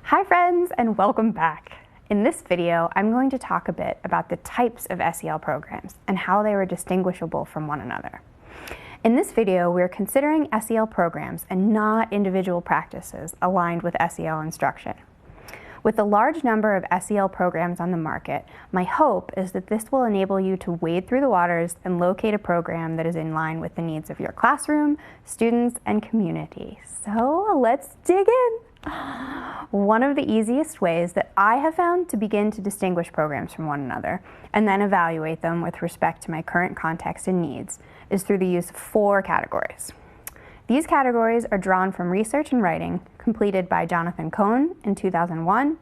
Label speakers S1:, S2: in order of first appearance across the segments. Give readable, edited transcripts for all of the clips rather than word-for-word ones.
S1: Hi friends, and welcome back. In this video, I'm going to talk a bit about the types of SEL programs and how they are distinguishable from one another. In this video, we're considering SEL programs and not individual practices aligned with SEL instruction. With a large number of SEL programs on the market, my hope is that this will enable you to wade through the waters and locate a program that is in line with the needs of your classroom, students, and community. So let's dig in. One of the easiest ways that I have found to begin to distinguish programs from one another and then evaluate them with respect to my current context and needs is through the use of 4 categories. These categories are drawn from research and writing completed by Jonathan Cohen in 2001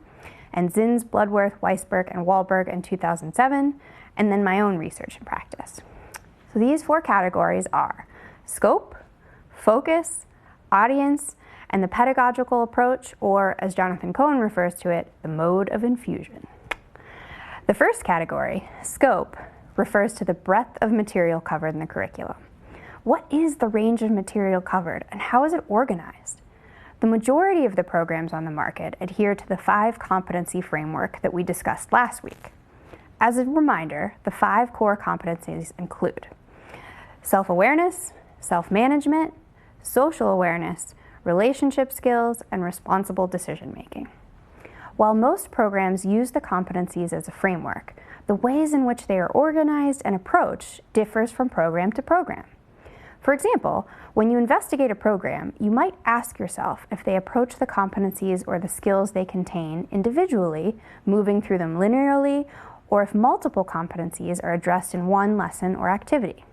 S1: and Zins, Bloodworth, Weisberg, and Wahlberg in 2007, and then my own research and practice. So these 4 categories are scope, focus, audience, and the pedagogical approach, or as Jonathan Cohen refers to it, the mode of infusion. The first category, scope, refers to the breadth of material covered in the curriculum. What is the range of material covered, and how is it organized? The majority of the programs on the market adhere to the 5 competency framework that we discussed last week. As a reminder, the 5 core competencies include self-awareness, self-management, social awareness, relationship skills, and responsible decision-making. While most programs use the competencies as a framework, the ways in which they are organized and approached differs from program to program. For example, when you investigate a program, you might ask yourself if they approach the competencies or the skills they contain individually, moving through them linearly, or if multiple competencies are addressed in one lesson or activity.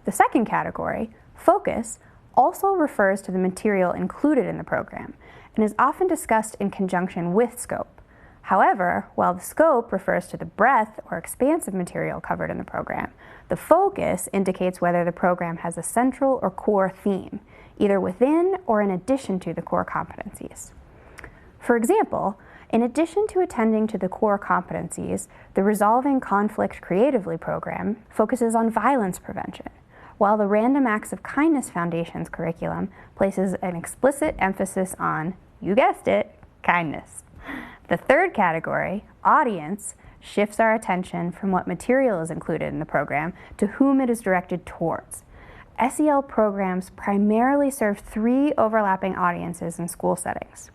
S1: The second category, focus, also refers to the material included in the program and is often discussed in conjunction with scope. However, while the scope refers to the breadth or expanse of material covered in the program, the focus indicates whether the program has a central or core theme, either within or in addition to the core competencies. For example, in addition to attending to the core competencies, the Resolving Conflict Creatively program focuses on violence prevention, while the Random Acts of Kindness Foundation's curriculum places an explicit emphasis on, you guessed it, kindness. The third category, audience, shifts our attention from what material is included in the program to whom it is directed towards. SEL programs primarily serve 3 overlapping audiences in school settings.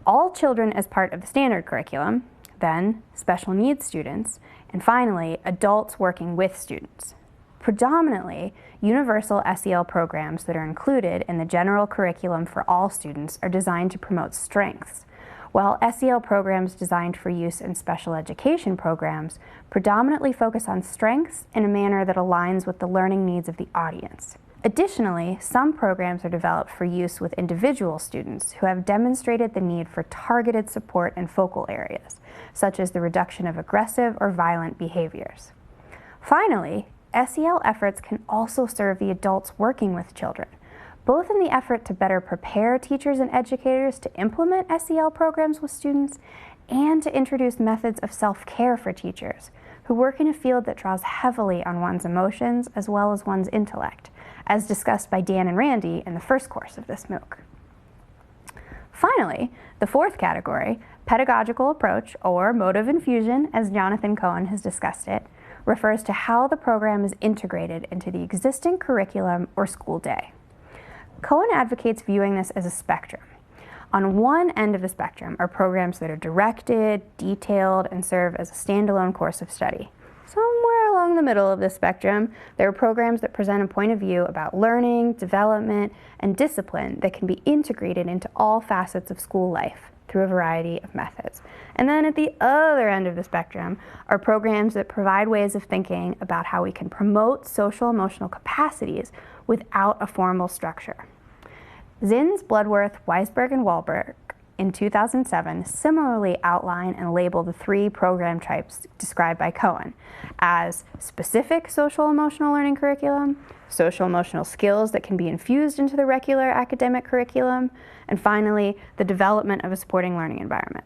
S1: All children as part of the standard curriculum, then special needs students, and finally, adults working with students. Predominantly, universal SEL programs that are included in the general curriculum for all students are designed to promote strengths, while SEL programs designed for use in special education programs predominantly focus on strengths in a manner that aligns with the learning needs of the audience. Additionally, some programs are developed for use with individual students who have demonstrated the need for targeted support in focal areas, such as the reduction of aggressive or violent behaviors. Finally, SEL efforts can also serve the adults working with children, both in the effort to better prepare teachers and educators to implement SEL programs with students and to introduce methods of self-care for teachers who work in a field that draws heavily on one's emotions as well as one's intellect, as discussed by Dan and Randy in the first course of this MOOC. Finally, the fourth category, pedagogical approach or mode of infusion, as Jonathan Cohen has discussed it, refers to how the program is integrated into the existing curriculum or school day. Cohen advocates viewing this as a spectrum. On one end of the spectrum are programs that are directed, detailed, and serve as a standalone course of study. Somewhere along the middle of the spectrum, there are programs that present a point of view about learning, development, and discipline that can be integrated into all facets of school life through a variety of methods. And then at the other end of the spectrum are programs that provide ways of thinking about how we can promote social emotional capacities without a formal structure. Zins, Bloodworth, Weisberg, and Wahlberg in 2007 similarly outline and label the 3 program types described by Cohen as specific social emotional learning curriculum, social emotional skills that can be infused into the regular academic curriculum, and finally, the development of a supporting learning environment.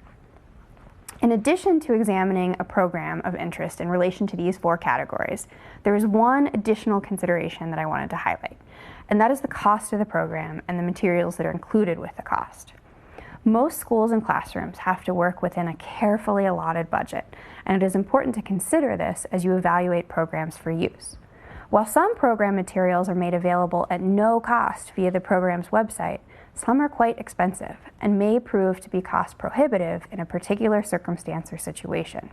S1: In addition to examining a program of interest in relation to these 4 categories, there is one additional consideration that I wanted to highlight, and that is the cost of the program and the materials that are included with the cost. Most schools and classrooms have to work within a carefully allotted budget, and it is important to consider this as you evaluate programs for use. While some program materials are made available at no cost via the program's website, some are quite expensive and may prove to be cost prohibitive in a particular circumstance or situation.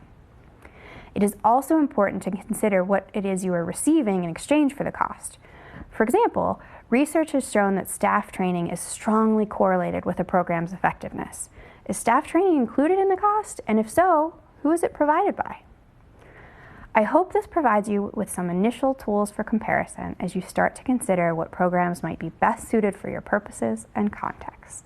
S1: It is also important to consider what it is you are receiving in exchange for the cost. For example, research has shown that staff training is strongly correlated with a program's effectiveness. Is staff training included in the cost? And if so, who is it provided by? I hope this provides you with some initial tools for comparison as you start to consider what programs might be best suited for your purposes and context.